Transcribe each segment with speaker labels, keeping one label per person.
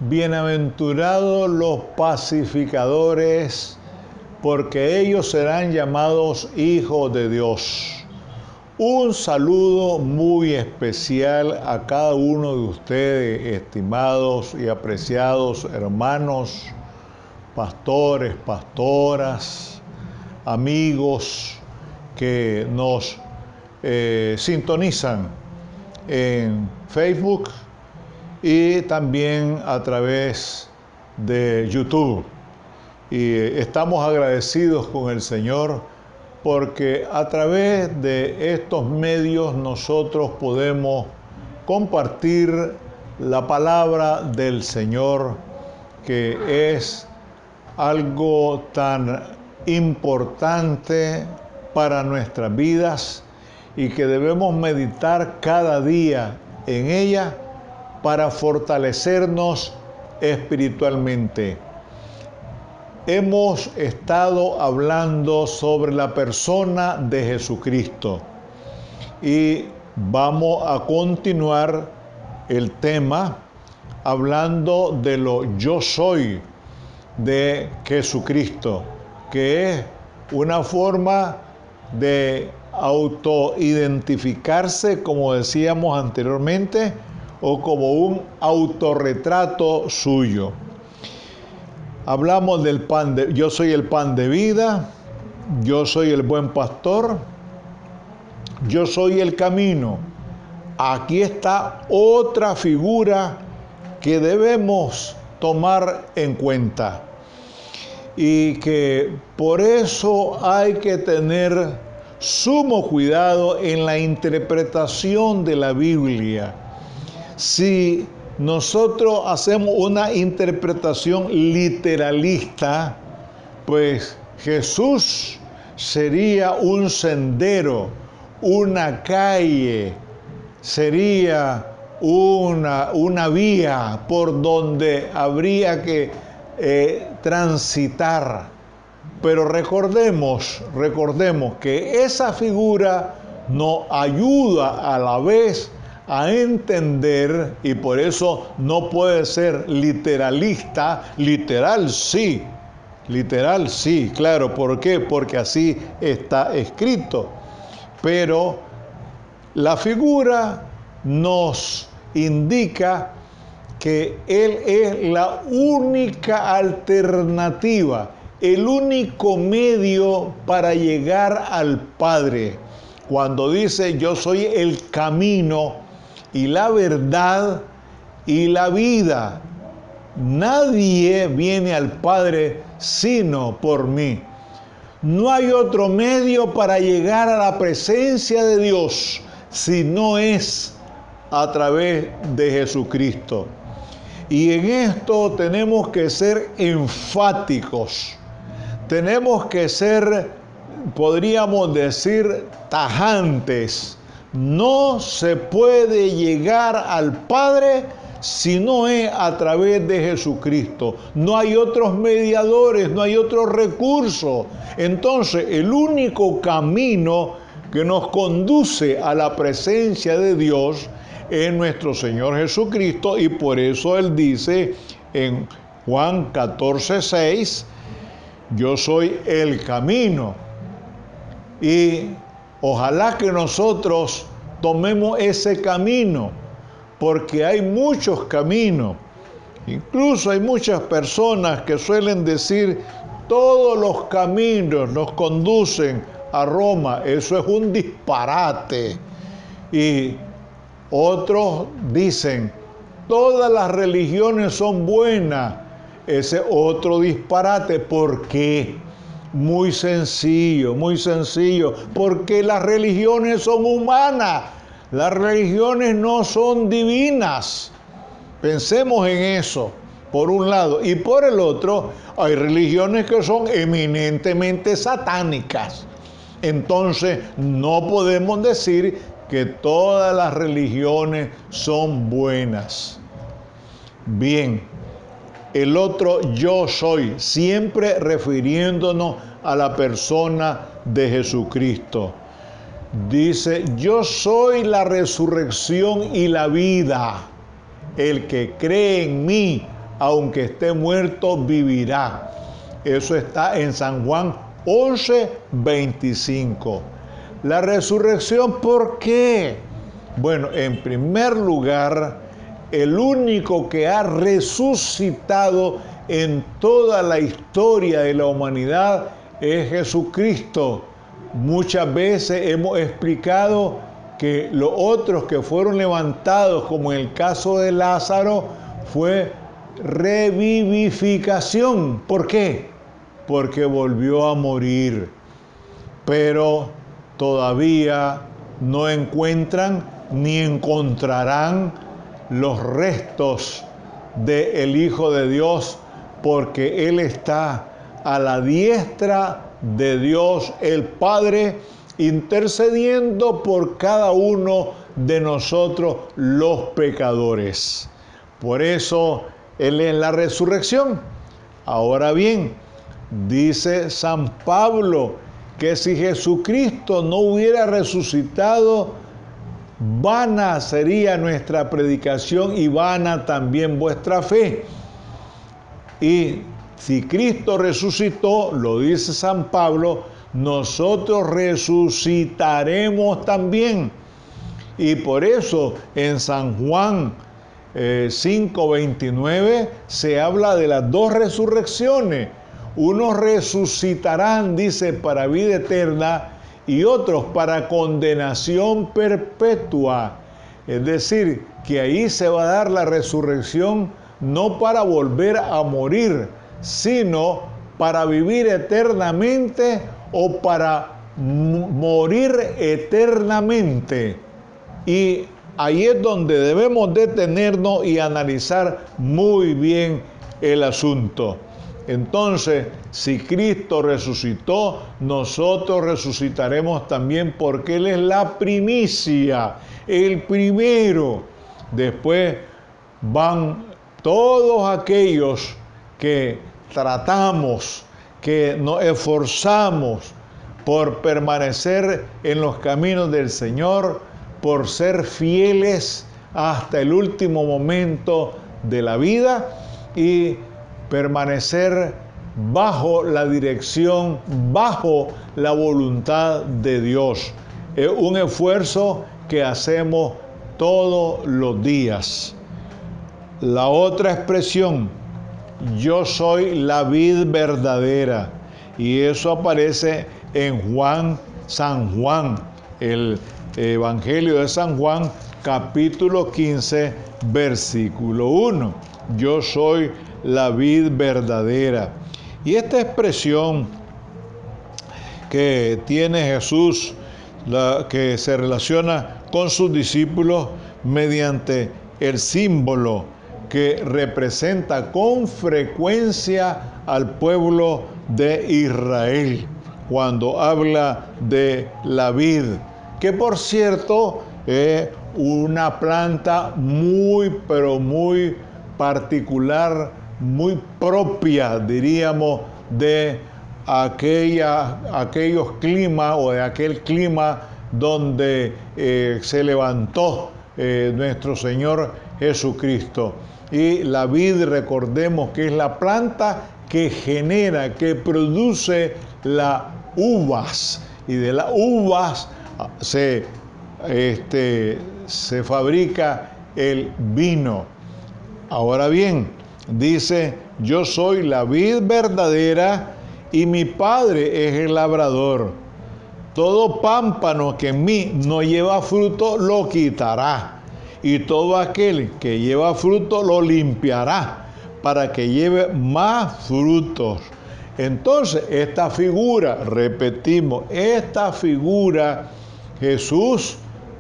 Speaker 1: bienaventurados los pacificadores, porque ellos serán llamados hijos de Dios. Un saludo muy especial a cada uno de ustedes, estimados y apreciados hermanos, pastores, pastoras, amigos que nos sintonizan en Facebook y también a través de YouTube. Y estamos agradecidos con el Señor porque a través de estos medios nosotros podemos compartir la palabra del Señor, que es algo tan importante para nuestras vidas y que debemos meditar cada día en ella para fortalecernos espiritualmente. Hemos estado hablando sobre la persona de Jesucristo y vamos a continuar el tema hablando de lo yo soy de Jesucristo, que es una forma de autoidentificarse, como decíamos anteriormente, o como un autorretrato suyo. Hablamos del yo soy el pan de vida, yo soy el buen pastor, yo soy el camino. Aquí está otra figura que debemos tomar en cuenta y que por eso hay que tener sumo cuidado en la interpretación de la Biblia. Si nosotros hacemos una interpretación literalista, pues Jesús sería un sendero, una calle, sería una vía por donde habría que transitar. Pero recordemos que esa figura nos ayuda a la vez a entender, y por eso no puede ser literalista. Literal sí, claro. ¿Por qué? Porque así está escrito. Pero la figura nos indica que Él es la única alternativa, el único medio para llegar al Padre. Cuando dice yo soy el camino y la verdad y la vida, nadie viene al Padre sino por mí. No hay otro medio para llegar a la presencia de Dios si no es a través de Jesucristo. Y en esto tenemos que ser enfáticos. Tenemos que ser, podríamos decir, tajantes. No se puede llegar al Padre si no es a través de Jesucristo. No hay otros mediadores, no hay otros recursos. Entonces, el único camino que nos conduce a la presencia de Dios es nuestro Señor Jesucristo, y por eso Él dice en Juan 14:6, yo soy el camino. Y ojalá que nosotros tomemos ese camino, porque hay muchos caminos. Incluso hay muchas personas que suelen decir, todos los caminos nos conducen a Roma. Eso es un disparate. Y otros dicen, todas las religiones son buenas. Ese otro disparate. ¿Por qué? Muy sencillo, porque las religiones son humanas, las religiones no son divinas. Pensemos en eso, por un lado. Y por el otro, hay religiones que son eminentemente satánicas. Entonces, no podemos decir que todas las religiones son buenas. Bien. El otro yo soy, siempre refiriéndonos a la persona de Jesucristo. Dice, yo soy la resurrección y la vida. El que cree en mí, aunque esté muerto, vivirá. Eso está en San Juan 11:25. La resurrección, ¿por qué? Bueno, en primer lugar, el único que ha resucitado en toda la historia de la humanidad es Jesucristo. Muchas veces hemos explicado que los otros que fueron levantados, como en el caso de Lázaro, fue revivificación. ¿Por qué? Porque volvió a morir. Pero todavía no encuentran ni encontrarán los restos del Hijo de Dios, porque Él está a la diestra de Dios el Padre, intercediendo por cada uno de nosotros los pecadores. Por eso Él es la resurrección. Ahora bien, dice San Pablo que si Jesucristo no hubiera resucitado, vana sería nuestra predicación y vana también vuestra fe. Y si Cristo resucitó, lo dice San Pablo, nosotros resucitaremos también. Y por eso en San Juan 5:29 se habla de las dos resurrecciones. Unos resucitarán, dice, para vida eterna, y otros para condenación perpetua. Es decir, que ahí se va a dar la resurrección no para volver a morir, sino para vivir eternamente o para morir eternamente. Y ahí es donde debemos detenernos y analizar muy bien el asunto. Entonces, si Cristo resucitó, nosotros resucitaremos también, porque Él es la primicia, el primero. Después van todos aquellos que tratamos, que nos esforzamos por permanecer en los caminos del Señor, por ser fieles hasta el último momento de la vida y permanecer bajo la dirección, bajo la voluntad de Dios. Es un esfuerzo que hacemos todos los días. La otra expresión, yo soy la vid verdadera, y eso aparece en San Juan, el Evangelio de San Juan, capítulo 15, versículo 1. Yo soy la vid verdadera. Y esta expresión que tiene Jesús, que se relaciona con sus discípulos mediante el símbolo que representa con frecuencia al pueblo de Israel, cuando habla de la vid, que por cierto es una planta muy, pero muy particular, muy propia, diríamos, de aquellos climas o de aquel clima donde se levantó nuestro Señor Jesucristo. Y la vid, recordemos que es la planta que genera, que produce las uvas, y de las uvas se fabrica el vino. Ahora bien, dice, yo soy la vid verdadera y mi Padre es el labrador. Todo pámpano que en mí no lleva fruto lo quitará, y todo aquel que lleva fruto lo limpiará, para que lleve más frutos. Entonces, esta figura, repetimos, esta figura,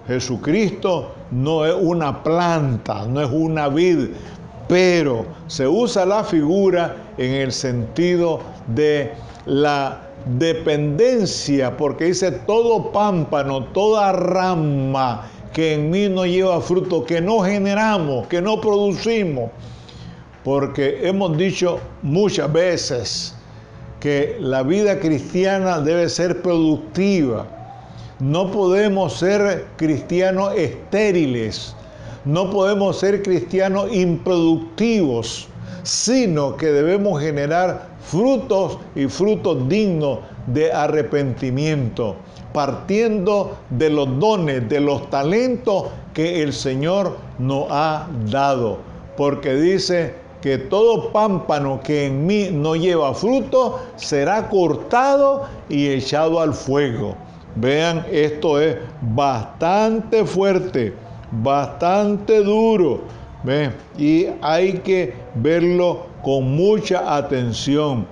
Speaker 1: Jesucristo, no es una planta, no es una vid, pero se usa la figura en el sentido de la dependencia, porque dice todo pámpano, toda rama que en mí no lleva fruto, que no generamos, que no producimos, porque hemos dicho muchas veces que la vida cristiana debe ser productiva. No podemos ser cristianos estériles, no podemos ser cristianos improductivos, sino que debemos generar frutos y frutos dignos de arrepentimiento, partiendo de los dones, de los talentos que el Señor nos ha dado. Porque dice que todo pámpano que en mí no lleva fruto será cortado y echado al fuego. Vean, esto es bastante fuerte, bastante duro. ¿Ven? Y hay que verlo con mucha atención.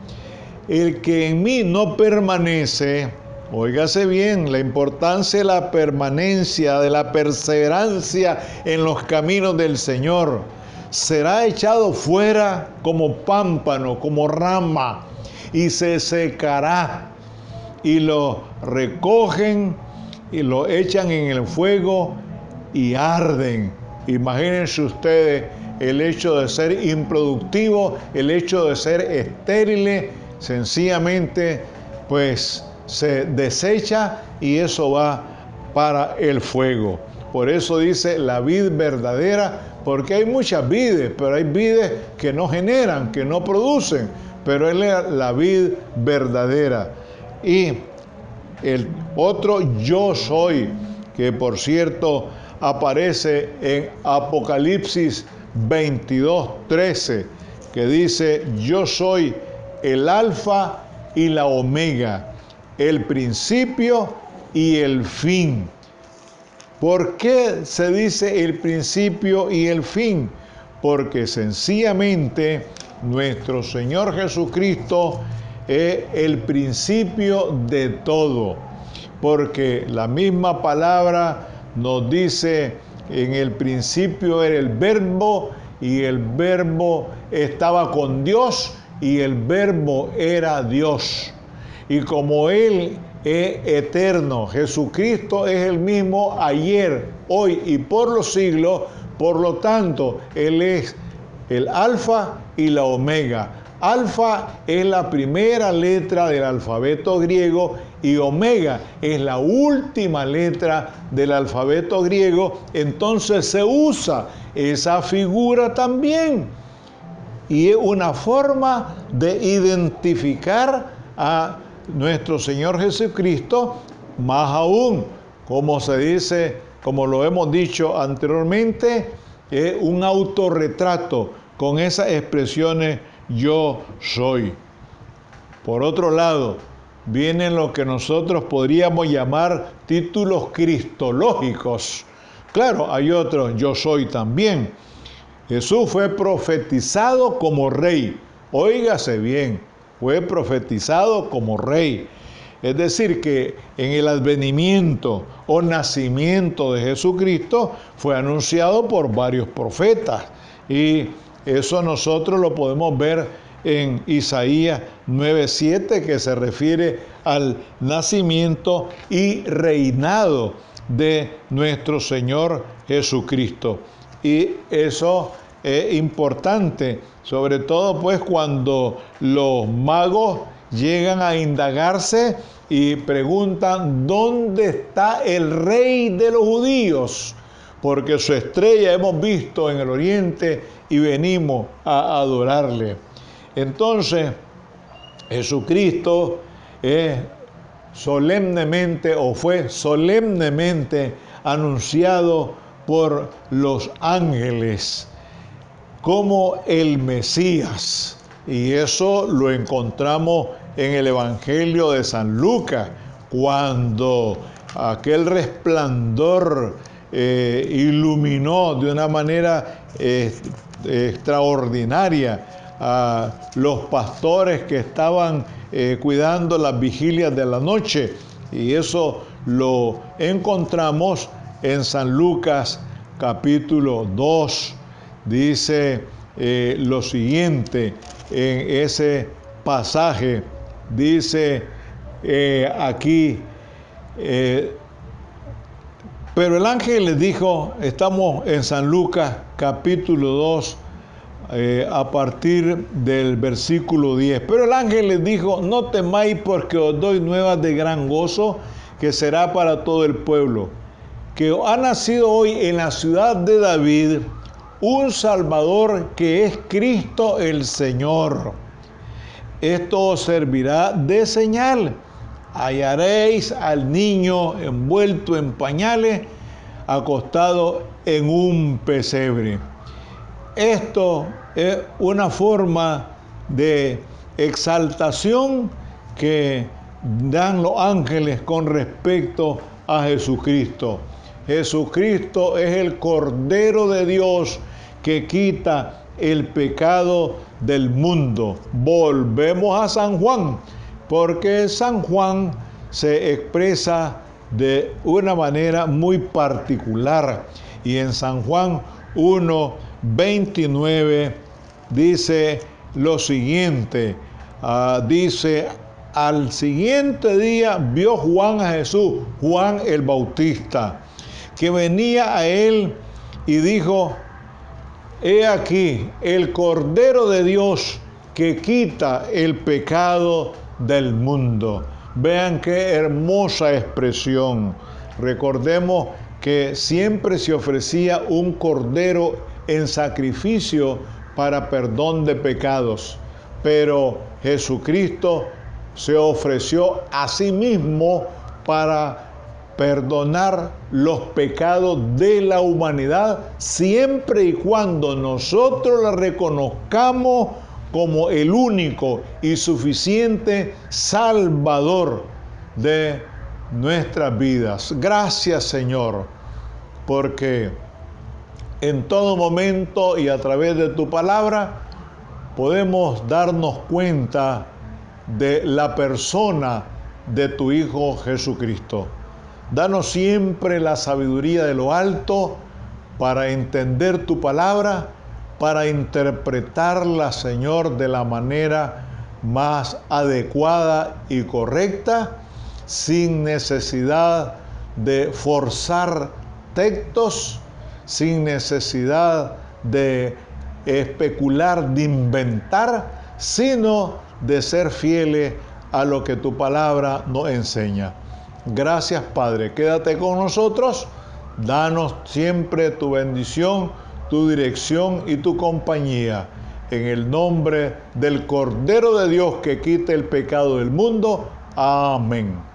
Speaker 1: El que en mí no permanece, óigase bien, la importancia de la permanencia, de la perseverancia en los caminos del Señor, será echado fuera como pámpano, como rama, y se secará. Y lo recogen y lo echan en el fuego y arden. Imagínense ustedes el hecho de ser improductivo, el hecho de ser estériles, sencillamente pues se desecha y eso va para el fuego. Por eso dice la vid verdadera, porque hay muchas vides, pero hay vides que no generan, que no producen, pero es la vid verdadera. Y el otro yo soy, que por cierto aparece en Apocalipsis 22:13, que dice: yo soy el alfa y la omega, el principio y el fin. ¿Por qué se dice el principio y el fin? Porque sencillamente nuestro Señor Jesucristo es el principio de todo. Porque la misma palabra nos dice: en el principio era el Verbo, y el Verbo estaba con Dios, y el Verbo era Dios. Y como Él es eterno, Jesucristo es el mismo ayer, hoy y por los siglos, por lo tanto, Él es el alfa y la omega. Alfa es la primera letra del alfabeto griego y omega es la última letra del alfabeto griego. Entonces se usa esa figura también. Y es una forma de identificar a nuestro Señor Jesucristo, más aún, como se dice, como lo hemos dicho anteriormente, es un autorretrato con esas expresiones: yo soy. Por otro lado, vienen lo que nosotros podríamos llamar títulos cristológicos. Claro, hay otros: yo soy también. Jesús fue profetizado como rey. Óigase bien, fue profetizado como rey. Es decir, que en el advenimiento o nacimiento de Jesucristo fue anunciado por varios profetas. Y eso nosotros lo podemos ver en Isaías 9:7, que se refiere al nacimiento y reinado de nuestro Señor Jesucristo. Y eso es importante, sobre todo pues cuando los magos llegan a indagarse y preguntan: ¿dónde está el rey de los judíos? Porque su estrella hemos visto en el oriente y venimos a adorarle. Entonces, Jesucristo es solemnemente, o fue solemnemente anunciado por los ángeles como el Mesías. Y eso lo encontramos en el Evangelio de San Lucas, cuando aquel resplandor iluminó de una manera extraordinaria a los pastores que estaban cuidando las vigilias de la noche. Y eso lo encontramos en San Lucas capítulo 2. Dice lo siguiente en ese pasaje. Dice aquí: pero el ángel les dijo, estamos en San Lucas capítulo 2, a partir del versículo 10. Pero el ángel les dijo: no temáis, porque os doy nuevas de gran gozo, que será para todo el pueblo, que ha nacido hoy en la ciudad de David un Salvador que es Cristo el Señor. Esto os servirá de señal. Hallaréis al niño envuelto en pañales, acostado en un pesebre. Esto es una forma de exaltación que dan los ángeles con respecto a Jesucristo. Jesucristo es el Cordero de Dios que quita el pecado del mundo. Volvemos a San Juan, porque San Juan se expresa de una manera muy particular. Y en San Juan 1:29 dice lo siguiente, dice: al siguiente día vio Juan a Jesús, Juan el Bautista, que venía a él y dijo: he aquí el Cordero de Dios que quita el pecado del mundo. Vean qué hermosa expresión. Recordemos que siempre se ofrecía un cordero en sacrificio para perdón de pecados, pero Jesucristo se ofreció a sí mismo para perdonar los pecados de la humanidad, siempre y cuando nosotros la reconozcamos como el único y suficiente Salvador de nuestras vidas. Gracias, Señor, porque en todo momento y a través de tu palabra podemos darnos cuenta de la persona de tu Hijo Jesucristo. Danos siempre la sabiduría de lo alto para entender tu palabra, para interpretarla, Señor, de la manera más adecuada y correcta, sin necesidad de forzar textos, sin necesidad de especular, de inventar, sino de ser fieles a lo que tu palabra nos enseña. Gracias, Padre. Quédate con nosotros. Danos siempre tu bendición, tu dirección y tu compañía. En el nombre del Cordero de Dios que quita el pecado del mundo. Amén.